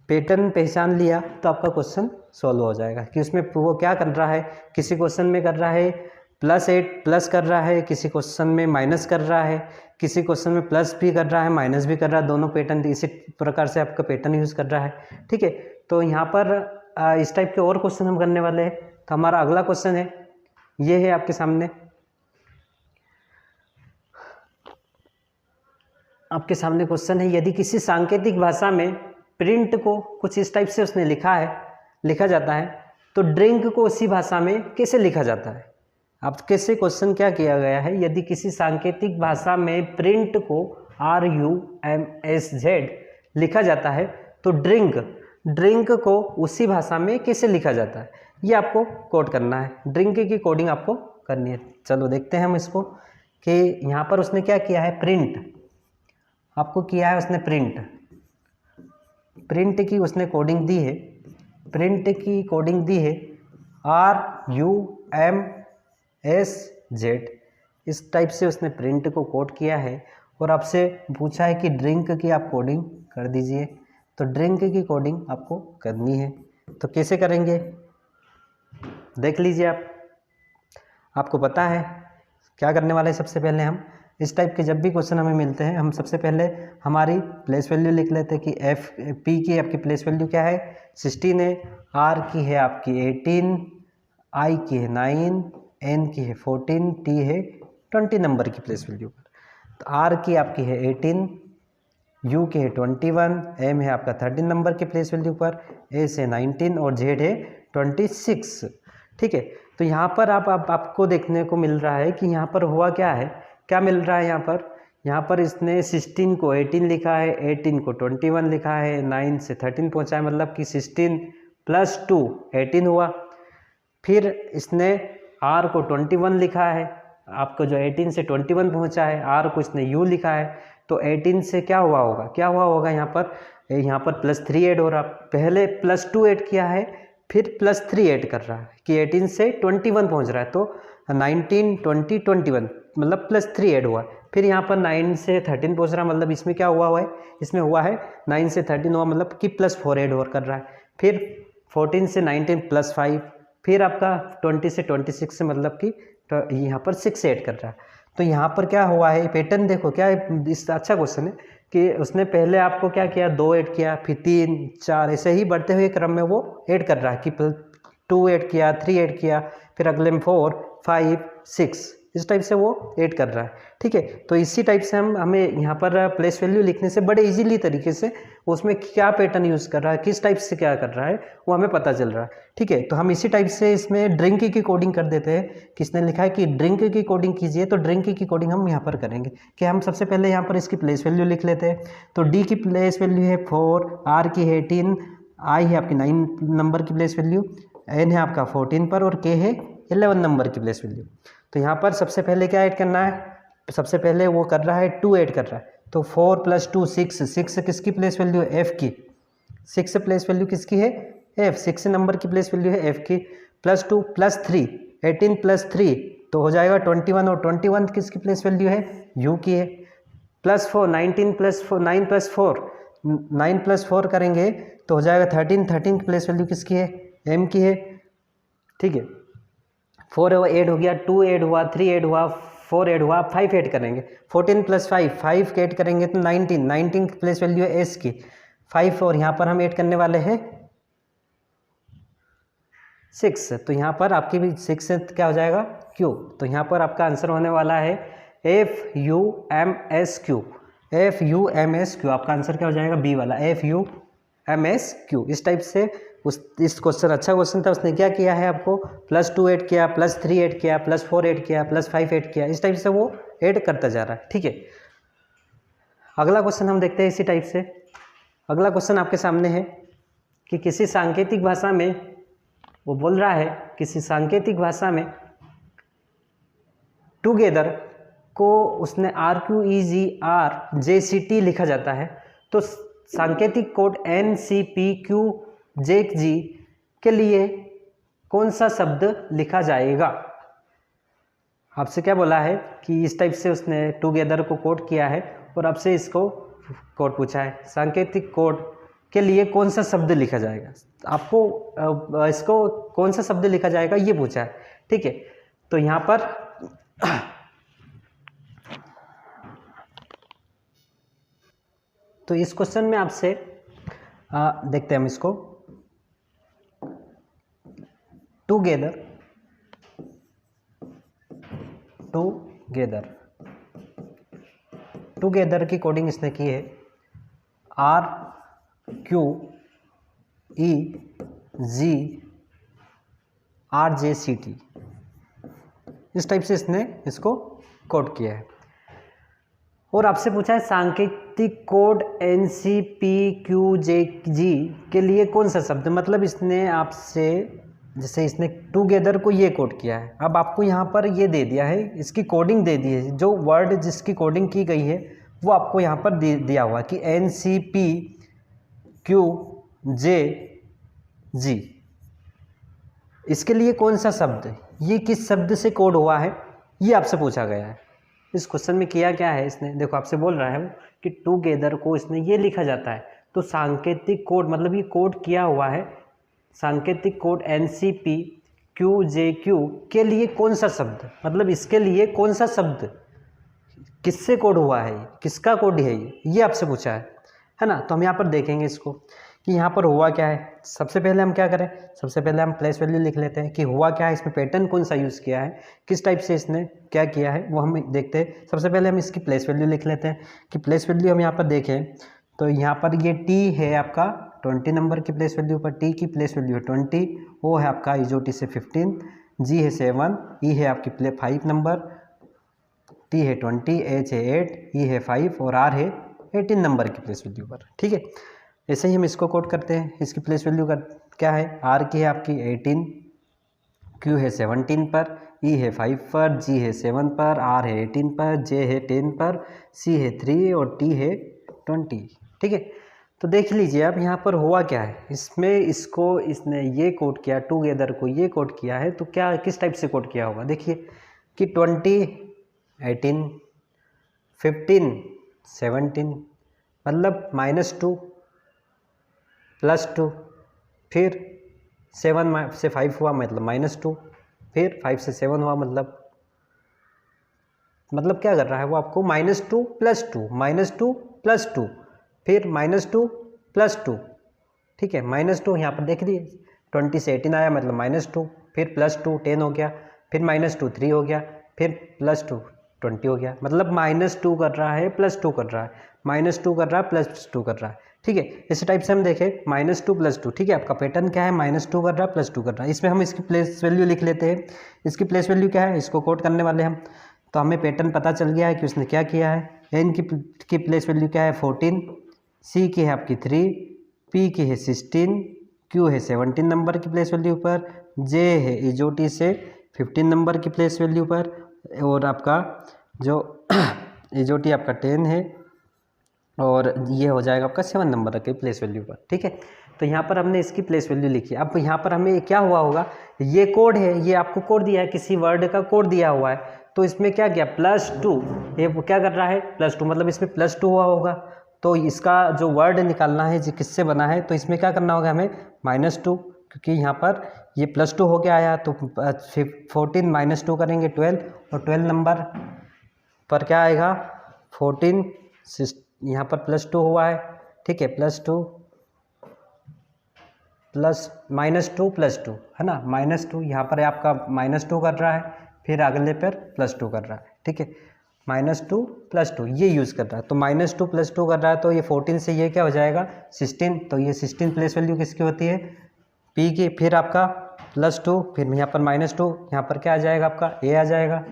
पैटर्न पहचान लिया तो आपका क्वेश्चन सॉल्व हो जाएगा कि उसमें वो क्या कर रहा है, किसी क्वेश्चन में कर रहा है +8 प्लस कर रहा है, किसी क्वेश्चन में माइनस कर रहा है, किसी क्वेश्चन में प्लस भी कर रहा है माइनस भी कर रहा है, दोनों पैटर्न इसी प्रकार से आपका पैटर्न यूज़ कर रहा है। ठीक है, तो यहाँ पर इस टाइप के और क्वेश्चन हम करने वाले हैं। तो हमारा अगला क्वेश्चन है, ये है आपके सामने, आपके सामने क्वेश्चन है, यदि किसी सांकेतिक भाषा में प्रिंट को कुछ इस टाइप से उसने लिखा जाता है तो ड्रिंक को उसी भाषा में कैसे लिखा जाता है। अब कैसे क्वेश्चन क्या किया गया है, यदि किसी सांकेतिक भाषा में प्रिंट को RUMSZ लिखा जाता है तो ड्रिंक को उसी भाषा में कैसे लिखा जाता है, ये आपको कोड करना है, ड्रिंक की कोडिंग आपको करनी है। चलो देखते हैं हम इसको कि यहाँ पर उसने क्या किया है, प्रिंट आपको किया है उसने, प्रिंट की उसने कोडिंग दी है, प्रिंट की कोडिंग दी है RUMSZ, इस टाइप से उसने प्रिंट को कोड किया है, और आपसे पूछा है कि ड्रिंक की आप कोडिंग कर दीजिए। तो ड्रिंक की कोडिंग आपको करनी है, तो कैसे करेंगे देख लीजिए आप, आपको पता है क्या करने वाले हैं। सबसे पहले हम इस टाइप के जब भी क्वेश्चन हमें मिलते हैं हम सबसे पहले हमारी प्लेस वैल्यू लिख लेते हैं कि एफ पी की आपकी प्लेस वैल्यू क्या है 16 है, आर की है आपकी 18, आई की है 9, एन की है 14, टी है 20 नंबर की प्लेस वैल्यू पर। तो आर की आपकी है 18, यू की है 21, एम है आपका 13 नंबर की प्लेस वैल्यू पर, एस है 19 और जेड है 26। ठीक है, तो यहाँ पर आपको देखने को मिल रहा है कि यहाँ पर हुआ क्या है, क्या मिल रहा है यहाँ पर इसने 16 को 18 लिखा है, 18 को 21 लिखा है, 9 से 13 पहुँचा है, मतलब कि 16 + 2 18 हुआ। फिर इसने r को 21 लिखा है, आपको जो 18 से 21 पहुँचा है, r को इसने u लिखा है, तो 18 से क्या हुआ होगा यहाँ पर +3 ऐड हो रहा, पहले +2 ऐड किया है फिर +3 ऐड कर रहा है कि 18 से 21 पहुँच रहा है, तो 19 20 21 मतलब +3 ऐड हुआ। फिर यहाँ पर 9 से 13 पहुँच रहा, मतलब इसमें क्या हुआ है, इसमें हुआ है 9 से 13 हुआ, मतलब कि +4 ऐड और कर रहा है। फिर 14 से 19 +5, फिर आपका 20 से 26 से मतलब कि यहाँ पर 6 ऐड कर रहा है। तो यहाँ पर क्या हुआ है, पैटर्न देखो क्या है, इस अच्छा क्वेश्चन है कि उसने पहले आपको क्या किया, 2 ऐड किया, फिर 3 4 ऐसे ही बढ़ते हुए क्रम में वो ऐड कर रहा है कि 2 ऐड किया, 3 ऐड किया, फिर अगले में 4 5 6 इस टाइप से वो ऐड कर रहा है। ठीक है, तो इसी टाइप से हमें यहाँ पर प्लेस वैल्यू लिखने से बड़े इजीली तरीके से उसमें क्या पैटर्न यूज़ कर रहा है, किस टाइप से क्या कर रहा है वो हमें पता चल रहा है। ठीक है, तो हम इसी टाइप से इसमें ड्रिंक की कोडिंग कर देते हैं। किसने लिखा है कि ड्रिंक की कोडिंग कीजिए, तो ड्रिंक की कोडिंग हम यहाँ पर करेंगे कि हम सबसे पहले यहाँ पर इसकी प्लेस वैल्यू लिख लेते हैं। तो डी की प्लेस वैल्यू है 4, आर की है 18, आई है आपकी 9 नंबर की प्लेस वैल्यू, एन है आपका 14 पर और के है 11 नंबर की प्लेस वैल्यू। तो यहाँ पर सबसे पहले क्या ऐड करना है, सबसे पहले वो कर रहा है 2 ऐड कर रहा है, तो 4 + 2 6 किसकी प्लेस वैल्यू है, एफ की। 6 प्लेस वैल्यू किसकी है, एफ, 6 नंबर की प्लेस वैल्यू है एफ की। +2 + 3 18 + 3 तो हो जाएगा 21 और 21 किसकी प्लेस वैल्यू है, यू की है। +4 19 + 4 9 + 4 9 + 4 करेंगे तो हो जाएगा 13 की प्लेस वैल्यू किसकी है, एम की है। ठीक है, 4 ऐड हो गया, 2 ऐड हुआ, 3 ऐड हुआ, 4 ऐड हुआ, 5 ऐड करेंगे, 14 + 5 ऐड करेंगे तो 19 की प्लेस वैल्यू है एस की 5 और यहाँ पर हम ऐड करने वाले हैं 6, तो यहाँ पर आपकी भी 6 से क्या हो जाएगा, क्यू। तो यहाँ पर आपका आंसर होने वाला है FUMSQ, FUMSQ आपका आंसर क्या हो जाएगा, बी वाला FUMSQ। इस टाइप से इस क्वेश्चन अच्छा क्वेश्चन था, उसने क्या किया है आपको +2 ऐड किया, +3 ऐड किया, +4 ऐड किया, +5 ऐड किया, इस टाइप से वो ऐड करता जा रहा है। ठीक है, अगला क्वेश्चन हम देखते हैं इसी टाइप से। अगला क्वेश्चन आपके सामने है कि किसी सांकेतिक भाषा में, वो बोल रहा है किसी सांकेतिक भाषा में टुगेदर को उसने RQEGRJCT लिखा जाता है, तो सांकेतिक कोड NCPQJG के लिए कौन सा शब्द लिखा जाएगा। आपसे क्या बोला है कि इस टाइप से उसने टुगेदर को कोड किया है और आपसे इसको कोड पूछा है, सांकेतिक कोड के लिए कौन सा शब्द लिखा जाएगा, आपको इसको कौन सा शब्द लिखा जाएगा ये पूछा है। ठीक है, तो यहाँ पर तो इस क्वेश्चन में आपसे देखते हैं हम इसको, टुगेदर की कोडिंग इसने की है RQEGRJCT, इस टाइप से इसने इसको कोड किया है। और आपसे पूछा है सांकेतिक कोड NCPQJG के लिए कौन सा शब्द, मतलब इसने आपसे, जैसे इसने टुगेदर को ये कोड किया है, अब आपको यहाँ पर ये दे दिया है, इसकी कोडिंग दे दी है, जो वर्ड जिसकी कोडिंग की गई है वो आपको यहाँ पर दिया हुआ कि NCPQJG, इसके लिए कौन सा शब्द, ये किस शब्द से कोड हुआ है ये आपसे पूछा गया है। इस क्वेश्चन में किया क्या है इसने, देखो आपसे बोल रहा है कि टुगेदर को इसने ये लिखा जाता है, तो सांकेतिक कोड मतलब ये कोड किया हुआ है, सांकेतिक कोड NCPQJQ के लिए कौन सा शब्द, मतलब इसके लिए कौन सा शब्द किससे कोड हुआ है, किसका कोड है ये आपसे पूछा है ना। तो हम यहाँ पर देखेंगे इसको कि यहाँ पर हुआ क्या है। सबसे पहले हम क्या करें, सबसे पहले हम प्लेस वैल्यू लिख लेते हैं कि हुआ क्या है, इसमें पैटर्न कौन सा यूज़ किया है, किस टाइप से इसने क्या किया है वो हम देखते हैं। सबसे पहले हम इसकी प्लेस वैल्यू लिख लेते हैं कि प्लेस वैल्यू हम यहाँ पर देखें तो यहाँ पर ये टी है आपका 20 नंबर की प्लेस वैल्यू पर, टी की प्लेस वैल्यू है 20, ओ है आपका इजोटी से 15, जी है 7, ई है आपकी 5 नंबर, टी है 20, एच है 8, ई है 5 और आर है 18 नंबर की प्लेस वैल्यू पर। ठीक है, ऐसे ही हम इसको कोड करते हैं। इसकी प्लेस वैल्यू का क्या है, आर की है आपकी 18, क्यू है 17 पर, ई है 5 पर, जी है 7 पर, आर है 18 पर, जे है 10 पर, सी है 3 और टी है 20। ठीक है, तो देख लीजिए अब यहाँ पर हुआ क्या है, इसमें इसने ये कोड किया, टुगेदर को ये कोड किया है, तो क्या किस टाइप से कोड किया होगा। देखिए कि 20 18 15 17 मतलब -2 +2, फिर 7 से 5 हुआ मतलब -2, फिर 5 से 7 हुआ मतलब क्या कर रहा है वो आपको -2 +2 -2 +2 फिर -2 +2। ठीक है, -2 यहाँ पर देख लीजिए 20 से 18 आया मतलब -2, फिर +2 10 हो गया, फिर -2 3 हो गया, फिर +2 20 हो गया, मतलब -2 कर रहा है +2 कर रहा है, -2 कर रहा है +2 कर रहा है। ठीक है, इस टाइप से हम देखें -2 +2। ठीक है, आपका पैटर्न क्या है, -2 कर रहा है +2 कर रहा है। इसमें हम इसकी प्लेस वैल्यू लिख लेते हैं। इसकी प्लेस वैल्यू क्या है, इसको कोड करने वाले हम, तो हमें पैटर्न पता चल गया है कि उसने क्या किया है। एन की प्लेस वैल्यू क्या है 14, सी की है आपकी 3, पी की है 16, क्यू है 17 नंबर की प्लेस वैल्यू पर, जे है इजोटी से 15 नंबर की प्लेस वैल्यू पर, और आपका जो इजोटी आपका 10 है और ये हो जाएगा आपका 7 नंबर के प्लेस वैल्यू पर। ठीक है, तो यहाँ पर हमने इसकी प्लेस वैल्यू लिखी। अब यहाँ पर हमें क्या हुआ होगा, ये कोड है, ये आपको कोड दिया है, किसी वर्ड का कोड दिया हुआ है, तो इसमें क्या किया +2, ये क्या कर रहा है +2 मतलब इसमें +2 हुआ होगा, तो इसका जो वर्ड निकालना है जो किससे बना है, तो इसमें क्या करना होगा हमें -2, क्योंकि यहाँ पर ये +2 हो के आया, तो 14 -2 करेंगे 12, और 12 नंबर पर क्या आएगा 14, यहाँ पर +2 हुआ है। ठीक है, +2 -2 +2 है ना, -2 यहाँ पर आपका -2 कर रहा है, फिर अगले पर +2 कर रहा है। ठीक है, -2 +2 ये यूज़ कर रहा है, तो -2 +2 कर रहा है, तो ये 14 से ये क्या हो जाएगा 16, तो ये 16 प्लेस वैल्यू किसकी होती है पी की, फिर आपका +2, फिर यहाँ पर -2, यहाँ पर क्या आ जाएगा आपका ए आ जाएगा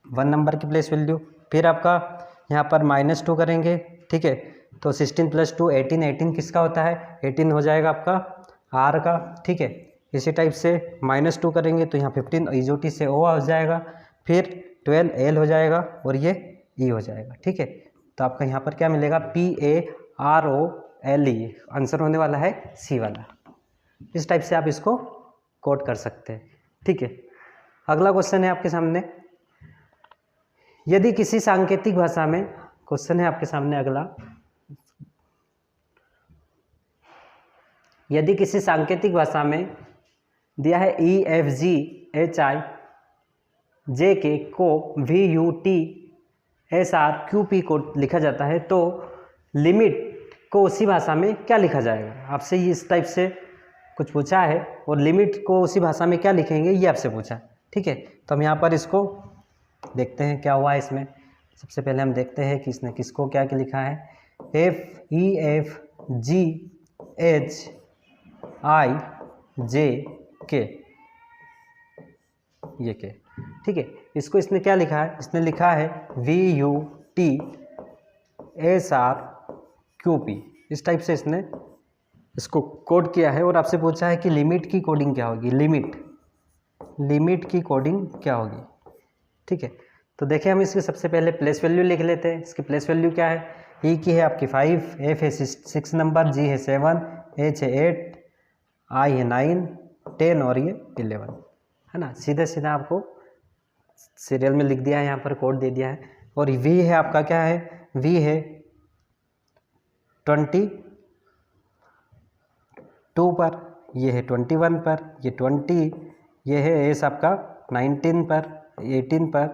1 नंबर की प्लेस वैल्यू, फिर आपका यहाँ पर -2 करेंगे। ठीक है, तो 16 + 2 18, 18 किसका होता है 18 हो जाएगा आपका आर का। ठीक है, इसी टाइप से -2 करेंगे तो यहाँ 15 इजोटी से ओ हो जाएगा, फिर 12 एल हो जाएगा और ये ई हो जाएगा। ठीक है, तो आपका यहाँ पर क्या मिलेगा PAROLE, आंसर होने वाला है सी वाला। इस टाइप से आप इसको कोड कर सकते हैं। ठीक है, अगला क्वेश्चन है आपके सामने, यदि किसी सांकेतिक भाषा में, क्वेश्चन है आपके सामने अगला, यदि किसी सांकेतिक भाषा में दिया है EFGHIJK को VUTSRQP को लिखा जाता है, तो लिमिट को उसी भाषा में क्या लिखा जाएगा। आपसे इस टाइप से कुछ पूछा है और लिमिट को उसी भाषा में क्या लिखेंगे ये आपसे पूछा। ठीक है, तो हम यहाँ पर इसको देखते हैं क्या हुआ है इसमें। सबसे पहले हम देखते हैं कि इसने किसको क्या लिखा है, FEFGHIJK ये के। ठीक है, इसको इसने क्या लिखा है, इसने लिखा है VUTSRQP, इस टाइप से इसने इसको कोड किया है और आपसे पूछा है कि लिमिट की कोडिंग क्या होगी, लिमिट की कोडिंग क्या होगी। ठीक है, तो देखें हम इसके सबसे पहले प्लेस वैल्यू लिख लेते हैं। इसकी प्लेस वैल्यू क्या है, ई की है आपकी 5, एफ है 6 नंबर, जी है 7, एच है 8, आई है 9, 10 और ये 11 है ना। सीधा सीधा आपको सीरियल में लिख दिया है, यहाँ पर कोड दे दिया है। और वी है आपका क्या है, वी है 22 पर, ये है 21 पर, ये 20, ये है एस आपका 19 पर, 18 पर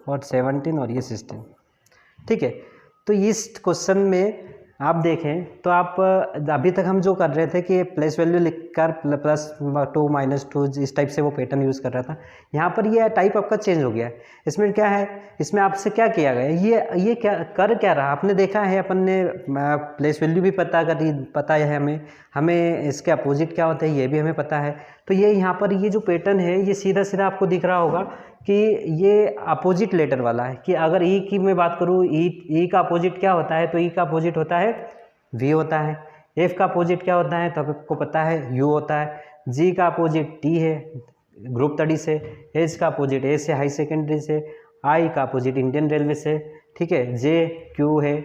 और 17 और ये 16। ठीक है। तो इस क्वेश्चन में आप देखें तो आप अभी तक हम जो कर रहे थे कि प्लेस वैल्यू लिखकर +2 -2 इस टाइप से वो पैटर्न यूज़ कर रहा था। यहाँ पर ये टाइप आपका चेंज हो गया है। इसमें क्या है, इसमें आपसे क्या किया गया, ये क्या रहा, आपने देखा है, अपन ने प्लेस वैल्यू भी पता है हमें इसके अपोजिट क्या होता है ये भी हमें पता है। तो ये यहाँ पर ये जो पैटर्न है ये सीधा सीधा आपको दिख रहा होगा कि ये अपोजिट लेटर वाला है। कि अगर ई की मैं बात करूँ, ई का अपोजिट क्या होता है, तो ई का अपोजिट होता है वी होता है। एफ का अपोजिट क्या होता है, तो आपको पता है यू होता है। जी का अपोजिट टी है ग्रुप स्टडी से। एच का अपोजिट ए से हाई सेकेंडरी से। आई का अपोजिट इंडियन रेलवे से, ठीक है। जे क्यू है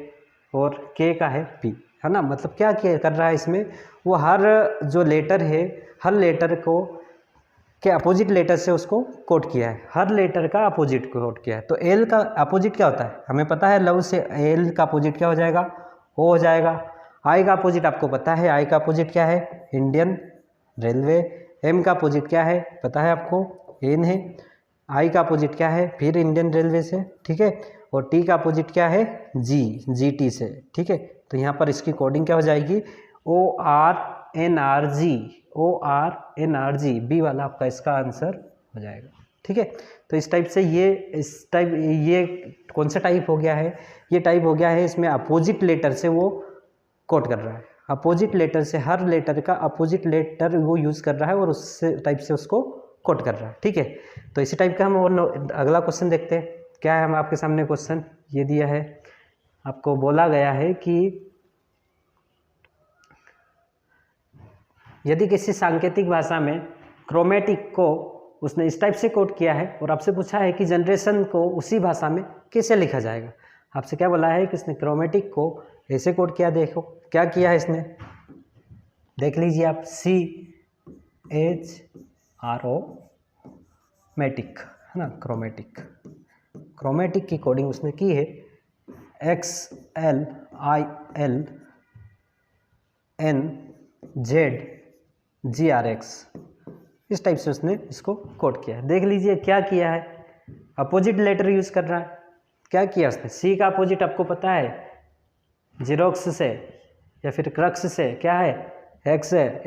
और के का है पी, है ना। मतलब क्या कर रहा है इसमें, वो हर जो लेटर है हर लेटर को के अपोजिट लेटर से उसको कोट किया है, हर लेटर का अपोजिट को कोट किया है। तो एल का अपोजिट क्या होता है हमें पता है, लव से एल का अपोजिट क्या हो जाएगा, ओ हो जाएगा। आई का अपोजिट आपको पता है, आई का अपोजिट क्या है, इंडियन रेलवे। एम का अपोजिट क्या है पता है आपको, एन है। आई का अपोजिट क्या है, फिर इंडियन रेलवे से, ठीक है। और टी का अपोजिट क्या है, जी टी से, ठीक है। तो यहाँ पर इसकी कोडिंग क्या हो जाएगी, ORNRG बी वाला आपका इसका आंसर हो जाएगा, ठीक है। तो इस टाइप से ये कौन सा टाइप हो गया है, ये टाइप हो गया है इसमें अपोजिट लेटर से वो कोट कर रहा है। अपोजिट लेटर से हर लेटर का अपोजिट लेटर वो यूज़ कर रहा है और उससे टाइप से उसको कोट कर रहा है, ठीक है। तो इसी टाइप का हम और अगला क्वेश्चन देखते हैं। क्या है, हम आपके सामने क्वेश्चन ये दिया है, आपको बोला गया है कि यदि किसी सांकेतिक भाषा में क्रोमेटिक को उसने इस टाइप से कोड किया है और आपसे पूछा है कि जनरेशन को उसी भाषा में कैसे लिखा जाएगा। आपसे क्या बोला है कि इसने क्रोमेटिक को ऐसे कोड किया, देखो क्या किया है इसने, देख लीजिए आप, CHRO मैटिक, है ना, क्रोमेटिक की कोडिंग उसने की है XLILNZGRX, इस टाइप से उसने इसको कोड किया है। देख लीजिए क्या किया है, अपोजिट लेटर यूज़ कर रहा है। क्या किया उसने, सी का अपोजिट आपको पता है जीरोक्स से या फिर क्रक्स से क्या है, एक्स है।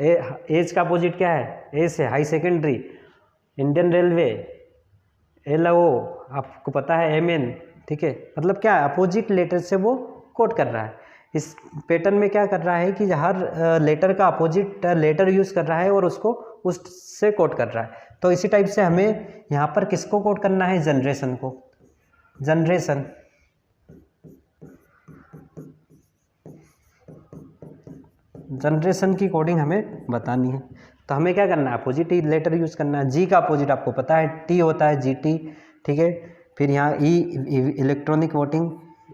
एज का अपोजिट क्या है, ए से high secondary. Indian railway LO आपको पता है MN, ठीक है। मतलब क्या है, अपोजिट लेटर से वो कोड कर रहा है। इस पैटर्न में क्या कर रहा है कि हर लेटर का अपोजिट लेटर यूज़ कर रहा है और उसको उससे कोड कर रहा है। तो इसी टाइप से हमें यहाँ पर किसको कोड करना है, जनरेशन को। जनरेशन की कोडिंग हमें बतानी है। तो हमें क्या करना है, अपोजिट लेटर यूज़ करना है। जी का अपोजिट आपको पता है टी होता है, GT, ठीक है। फिर यहाँ electronic voting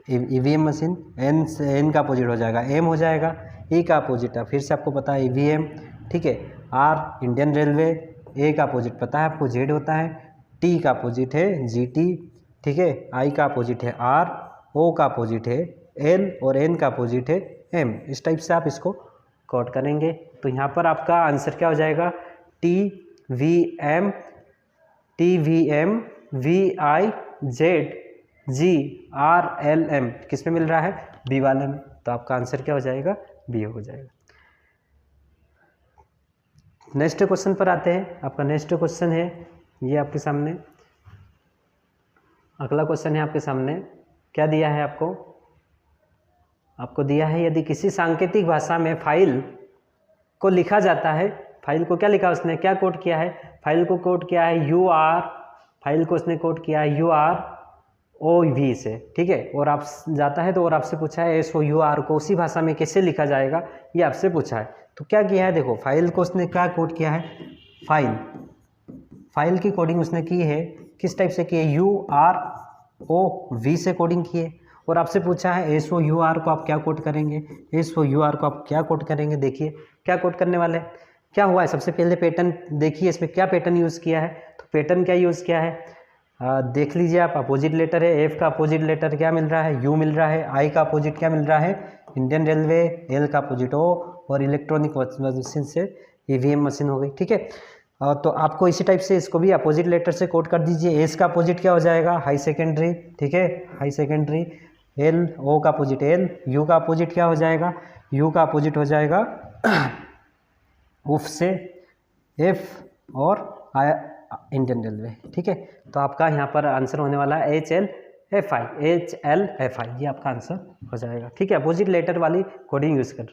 EVM machine, N का अपोजिट हो जाएगा M हो जाएगा। ई का अपोजिट है फिर से आपको पता है EVM, ठीक है। Are Indian railway. ए का अपोजिट पता है आपको Z होता है। टी का अपोजिट है GT, ठीक है। आई का अपोजिट है R। ओ का अपोजिट है L और एन का अपोजिट है M। इस टाइप से आप इसको कोड करेंगे। तो यहाँ पर आपका आंसर क्या हो जाएगा, TVM VIZGRLM किस में मिल रहा है, बी वाले में। तो आपका आंसर क्या हो जाएगा, बी हो जाएगा। नेक्स्ट क्वेश्चन पर आते हैं। आपका नेक्स्ट क्वेश्चन है ये आपके सामने, अगला क्वेश्चन है आपके सामने। क्या दिया है आपको दिया है, यदि किसी सांकेतिक भाषा में फाइल को लिखा जाता है, फाइल को क्या लिखा उसने, क्या कोड किया है, फाइल को कोड किया है UR, फाइल को उसने कोड किया है UROV से, ठीक है। और आप जाता है तो और आपसे पूछा है SOUR को उसी भाषा में कैसे लिखा जाएगा, ये आपसे पूछा है। तो क्या किया है, देखो फाइल को उसने क्या कोड किया है, फाइल की कोडिंग उसने की है किस टाइप से की है, UROV से कोडिंग की है। और आपसे पूछा है SOUR को आप क्या कोड करेंगे, SOUR को आप क्या कोड करेंगे। देखिए क्या कोड करने वाले हैं, क्या हुआ है, सबसे पहले पैटर्न देखिए, इसमें क्या पैटर्न यूज़ किया है। तो पैटर्न क्या यूज़ किया है, देख लीजिए आप, अपोजिट लेटर है, एफ का अपोजिट लेटर क्या मिल रहा है, यू मिल रहा है। आई का अपोजिट क्या मिल रहा है, इंडियन रेलवे। एल का अपोजिट ओ, और इलेक्ट्रॉनिक मशीन से EVM मशीन हो गई, ठीक है। तो आपको इसी टाइप से इसको भी अपोजिट लेटर से कोड कर दीजिए। एस का अपोजिट क्या हो जाएगा, हाई सेकेंडरी, ठीक है, हाई सेकेंडरी। एल, ओ का अपोजिट एल, यू का अपोजिट क्या हो जाएगा, यू का अपोजिट हो जाएगा उफ से एफ और इंडियन रेलवे। ठीक है, तो आपका यहाँ पर आंसर होने वाला है HLFI, HLFI, ये आपका आंसर हो जाएगा। ठीक है, अपोजिट लेटर वाली कोडिंग यूज़ कर।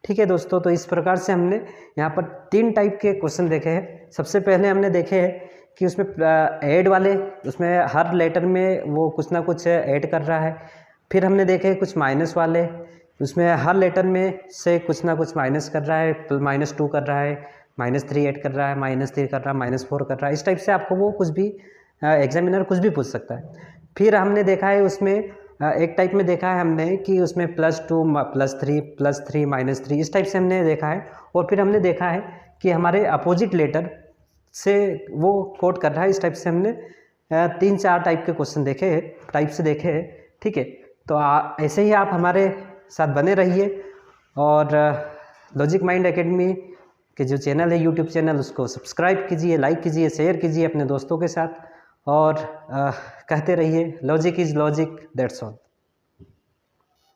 ठीक है दोस्तों, तो इस प्रकार से हमने यहाँ पर 3 टाइप के क्वेश्चन देखे हैं। सबसे पहले हमने देखे हैं कि उसमें ऐड वाले, उसमें हर लेटर में वो कुछ ना कुछ ऐड कर रहा है। फिर हमने देखे कुछ माइनस वाले, उसमें हर लेटर में से कुछ ना कुछ माइनस कर रहा है, -2 कर रहा है, -3 ऐड कर रहा है, -3 कर रहा है, -4 कर रहा है। इस टाइप से आपको वो कुछ भी एग्जामिनर कुछ भी पूछ सकता है। फिर हमने देखा है उसमें एक टाइप में देखा है हमने कि उसमें +2 +3 +3 -3 इस टाइप से हमने देखा है। और फिर हमने देखा है कि हमारे अपोजिट लेटर से वो कोड कर रहा है। इस टाइप से हमने 3-4 टाइप के क्वेश्चन देखे हैं, टाइप से देखे हैं। ठीक है, तो ऐसे ही आप हमारे साथ बने रहिए और लॉजिक माइंड एकेडमी के जो चैनल है, यूट्यूब चैनल, उसको सब्सक्राइब कीजिए, लाइक कीजिए, शेयर कीजिए अपने दोस्तों के साथ और कहते रहिए logic is logic, that's all.